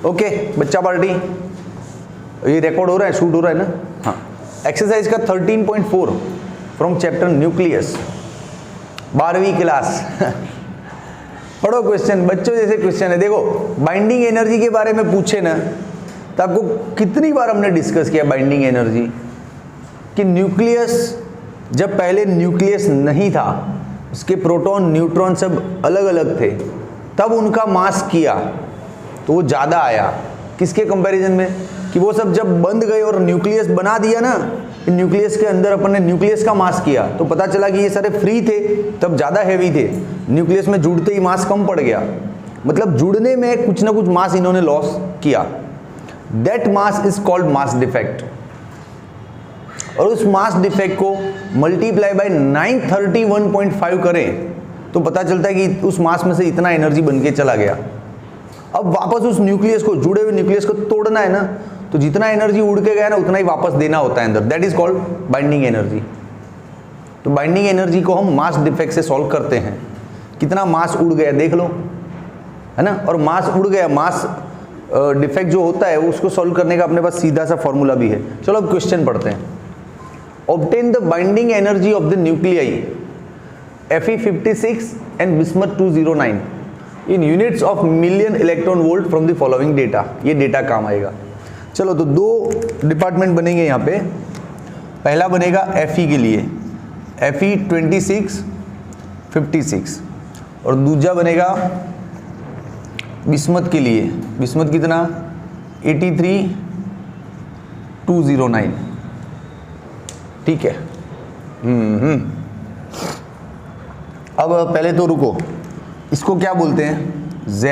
Okay बच्चा party, ये record हो रहा है, शूट हो रहा है ना? हाँ। एक्सरसाइज का 13.4 फ्रॉम चैप्टर न्यूक्लियस, 12वीं क्लास। पढ़ो क्वेश्चन, बच्चों जैसे क्वेश्चन है। देखो बाइंडिंग एनर्जी के बारे में पूछे ना तो आपको कितनी बार हमने डिस्कस किया बाइंडिंग एनर्जी, कि न्यूक्लियस जब पहले न्यूक्लियस नहीं था, उसके प्रोटॉन न्यूट्रॉन सब अलग अलग थे, तब उनका मास किया तो वो ज़्यादा आया। किसके कंपैरिजन में? कि वो सब जब बंद गए और न्यूक्लियस बना दिया ना, न्यूक्लियस के अंदर अपन ने न्यूक्लियस का मास किया तो पता चला कि ये सारे फ्री थे तब ज़्यादा हैवी थे, न्यूक्लियस में जुड़ते ही मास कम पड़ गया। मतलब जुड़ने में कुछ ना कुछ मास इन्होंने लॉस किया। That mass is called mass defect. और उस मास डिफेक्ट को मल्टीप्लाई बाय 931.5 करें तो पता चलता है कि उस मास में से इतना एनर्जी बन के चला गया। अब वापस उस न्यूक्लियस को, जुड़े हुए न्यूक्लियस को तोड़ना है ना, तो जितना एनर्जी उड़ के गया ना उतना ही वापस देना होता है अंदर। That is called binding energy. तो बाइंडिंग एनर्जी को हम मास डिफेक्ट से सॉल्व करते हैं। कितना मास उड़ गया देख लो, है ना? और मास उड़ गया, मास डिफेक्ट जो होता है उसको सॉल्व करने का अपने पास सीधा सा फॉर्मूला भी है। चलो अब क्वेश्चन पढ़ते हैं। Obtain the binding energy of the nuclei Fe56 and bismuth 209 in units of million electron volt from the following data. ये डेटा काम आएगा। चलो तो दो डिपार्टमेंट बनेंगे यहाँ पे। पहला बनेगा Fe के लिए, Fe26 56, और दूसरा बनेगा बिस्मथ के लिए। बिस्मथ कितना? 83 209। ठीक है। अब पहले तो रुको, इसको क्या बोलते हैं? Z,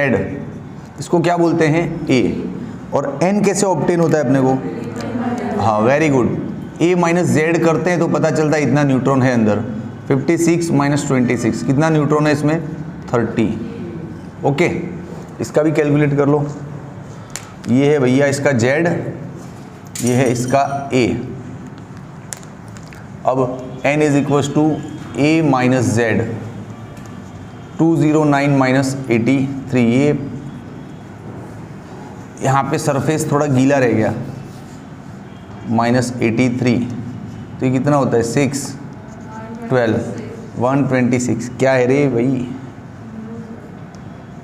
इसको क्या बोलते हैं? A। और N कैसे ऑब्टेन होता है अपने को? हाँ very good, A minus Z करते हैं तो पता चलता है इतना न्यूट्रॉन है अंदर। 56 माइनस 26, कितना न्यूट्रॉन है इसमें? 30। ओके, इसका भी कैलकुलेट कर लो। ये है भैया इसका Z, ये है इसका A। अब N is equals to A minus Z, 209 minus 83। ये यहाँ पे सरफेस थोड़ा गीला रह गया, माइनस 83, तो ये कितना होता है? 6 12 126। क्या है रे भाई?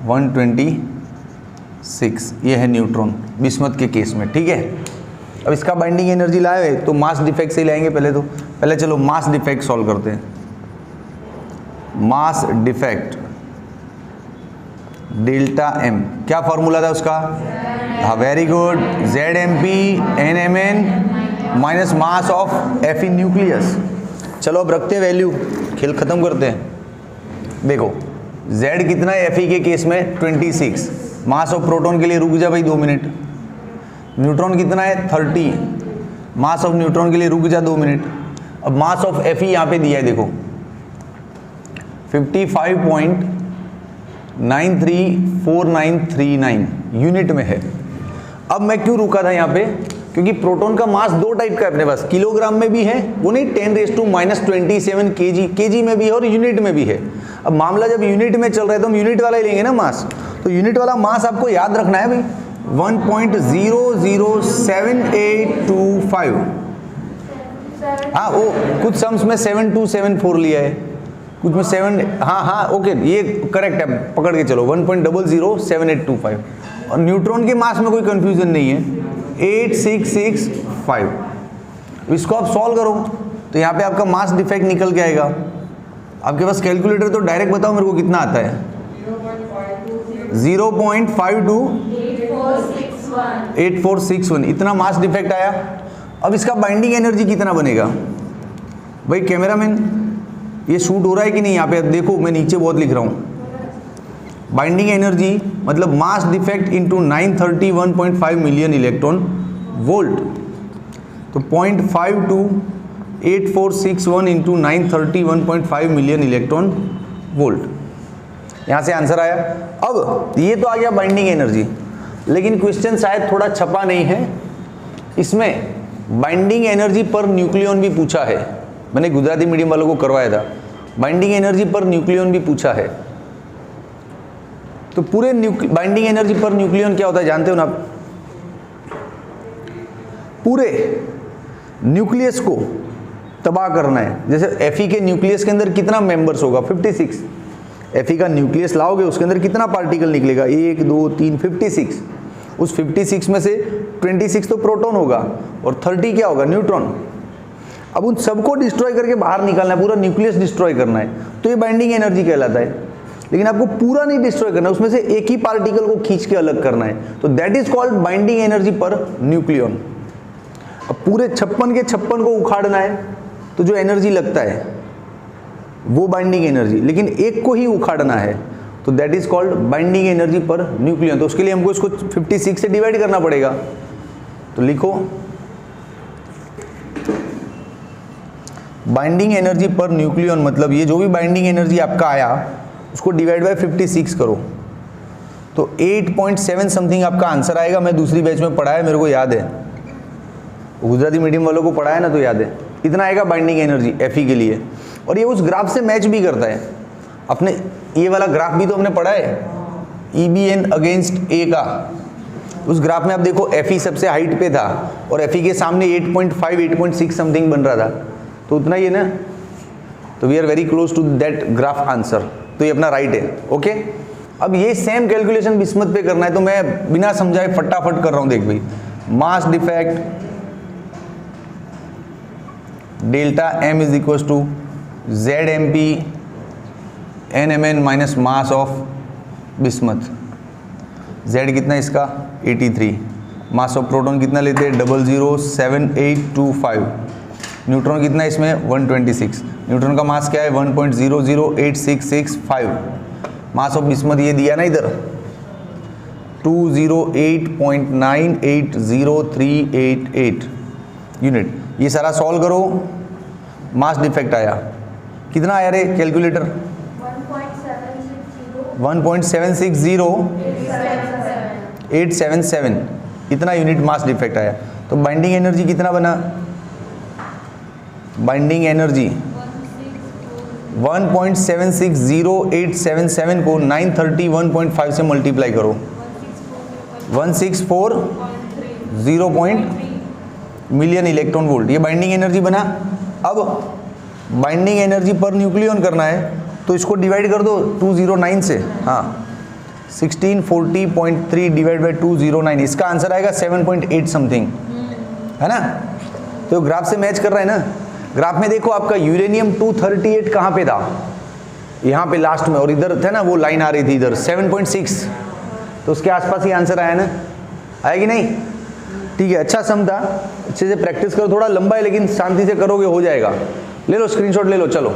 126। ये है न्यूट्रॉन बिस्मथ के केस में। ठीक है। अब इसका बाइंडिंग एनर्जी लाए तो मास डिफेक्ट से ही लाएंगे पहले तो। पहले चलो मास डिफेक्ट सॉल्व करते हैं। मास डिफेक्ट डेल्टा एम, क्या फॉर्मूला था उसका? हाँ very good, ZMP NMN minus mass of Fe nucleus. चलो अब रखते हैं वैल्यू, खेल खत्म करते हैं। देखो Z कितना है Fe के केस में? 26। मास ऑफ प्रोटॉन के लिए रुक जा भाई 2 मिनट। न्यूट्रॉन कितना है? 30। मास ऑफ न्यूट्रॉन के लिए रुक जा 2 मिनट। अब मास ऑफ Fe यहाँ पे दिया है देखो, 55.934939 यूनिट में है। अब मैं क्यों रुका था यहाँ पे? क्योंकि प्रोटॉन का मास दो टाइप का है अपने पास, किलोग्राम में भी है, वो नहीं 10⁻27 kg में भी है और यूनिट में भी है। अब मामला जब यूनिट में चल रहा है तो हम यूनिट वाला ही लेंगे ना मास। तो यूनिट वाला मास आपको याद रखना है भाई, 1.007825। हाँ वो कुछ सम्स में 7274 लिया है, कुछ में 7। हाँ ओके ये करेक्ट है, पकड़ के चलो 1.007825। और न्यूट्रॉन के मास में कोई कंफ्यूजन नहीं है, 8665। इसको आप सॉल्व करो तो यहाँ पे आपका मास डिफेक्ट निकल के आएगा। आपके पास कैलकुलेटर तो डायरेक्ट बताओ मेरे को कितना आता है? 0.528461, इतना मास डिफेक्ट आया। अब इसका बाइंडिंग एनर्जी कितना बनेगा भाई? कैमरामैन ये शूट हो रहा है कि नहीं? यहाँ पे देखो मैं नीचे बहुत लिख रहा हूँ। बाइंडिंग एनर्जी मतलब mass defect into 931.5 million electron volt, तो 0.528461 इंटू 931.5 मिलियन इलेक्ट्रॉन वोल्ट। यहाँ से आंसर आया। अब ये तो आ गया बाइंडिंग एनर्जी, लेकिन क्वेश्चन शायद थोड़ा छपा नहीं है। इसमें बाइंडिंग एनर्जी पर न्यूक्लियन भी पूछा है। मैंने गुजराती मीडियम वालों को करवाया था, बाइंडिंग एनर्जी पर न्यूक्लियन भी पूछा है। तो पूरे बाइंडिंग एनर्जी पर न्यूक्लियन क्या होता है जानते हो ना आप? पूरे न्यूक्लियस को तबाह करना है। जैसे Fe के न्यूक्लियस के अंदर कितना मेंबर्स होगा? 56। Fe का न्यूक्लियस लाओगे, उसके अंदर कितना पार्टिकल निकलेगा? 1 2 3 56। उस 56 में से 26 तो प्रोटॉन होगा और 30 क्या होगा? न्यूट्रॉन। अब उन सबको डिस्ट्रॉय करके बाहर निकालना है, पूरा न्यूक्लियस डिस्ट्रॉय करना है, तो ये बाइंडिंग एनर्जी कहलाता है। लेकिन आपको पूरा नहीं डिस्ट्रॉय करना है, उसमें से एक ही पार्टिकल को खींच के अलग करना है, तो that is called binding energy per nucleon. अब पूरे 56 के 56 को उखाड़ना है, तो जो एनर्जी लगता है वो बाइंडिंग एनर्जी, लेकिन एक को ही उखाड़ना है, तो that is called binding energy per nucleon. तो उसके लिए हमको इसको 56 से डिवाइड करना पड़ेगा। तो लिखो बाइंडिंग एनर्जी पर न्यूक्लियन, मतलब ये जो भी बाइंडिंग एनर्जी आपका आया उसको डिवाइड बाय 56 करो, तो 8.7 समथिंग आपका आंसर आएगा। मैं दूसरी बैच में पढ़ा है, मेरे को याद है, गुजराती मीडियम वालों को पढ़ा है ना, तो याद है। इतना आएगा बाइंडिंग एनर्जी Fe के लिए, और ये उस ग्राफ से मैच भी करता है। अपने ये वाला ग्राफ भी तो हमने पढ़ा है, EBN अगेंस्ट A का। उस ग्राफ में आप देखो Fe सबसे हाइट पे था और Fe के सामने 8.5 8.6 समथिंग बन रहा था, तो उतना ही है ना। तो we are very close to that graph answer, तो ये अपना राइट है। ओके, अब ये सेम कैलकुलेशन बिस्मत पे करना है, तो मैं बिना समझाए फटाफट कर रहा हूँ। देख भाई, mass defect delta M is equal to ZMP NMN minus mass of bismuth. Z कितना है इसका? 83। मास ऑफ प्रोटॉन कितना लेते हैं? 007825। न्यूट्रॉन कितना है इसमें? 126। न्यूट्रॉन का मास क्या है? 1.008665। मास ऑफ बिस्मत ये दिया ना इधर, 208.980388 यूनिट। ये सारा सॉल्व करो, मास डिफेक्ट आया कितना आया रे कैलकुलेटर? 1.760877 इतना यूनिट मास डिफेक्ट आया। तो बाइंडिंग एनर्जी कितना बना? बाइंडिंग एनर्जी 1.760877 को 931.5 से मल्टीप्लाई करो, 164.0 मिलियन इलेक्ट्रॉन वोल्ट। ये बाइंडिंग एनर्जी बना। अब बाइंडिंग एनर्जी पर न्यूक्लियन करना है, तो इसको डिवाइड कर दो 209 से। हाँ, 1640.3 डिवाइड बाई 209, इसका आंसर आएगा 7.8 समथिंग, है ना। तो ग्राफ से मैच कर रहा है ना। ग्राफ में देखो आपका यूरेनियम 238 कहाँ पे था? यहाँ पे लास्ट में, और इधर था ना वो लाइन आ रही थी इधर 7.6, तो उसके आसपास ही आंसर आया ना। आया कि नहीं? ठीक है, अच्छा सम था, अच्छे से प्रैक्टिस करो। थोड़ा लंबा है लेकिन शांति से करोगे हो जाएगा। ले लो स्क्रीनशॉट ले लो, चलो।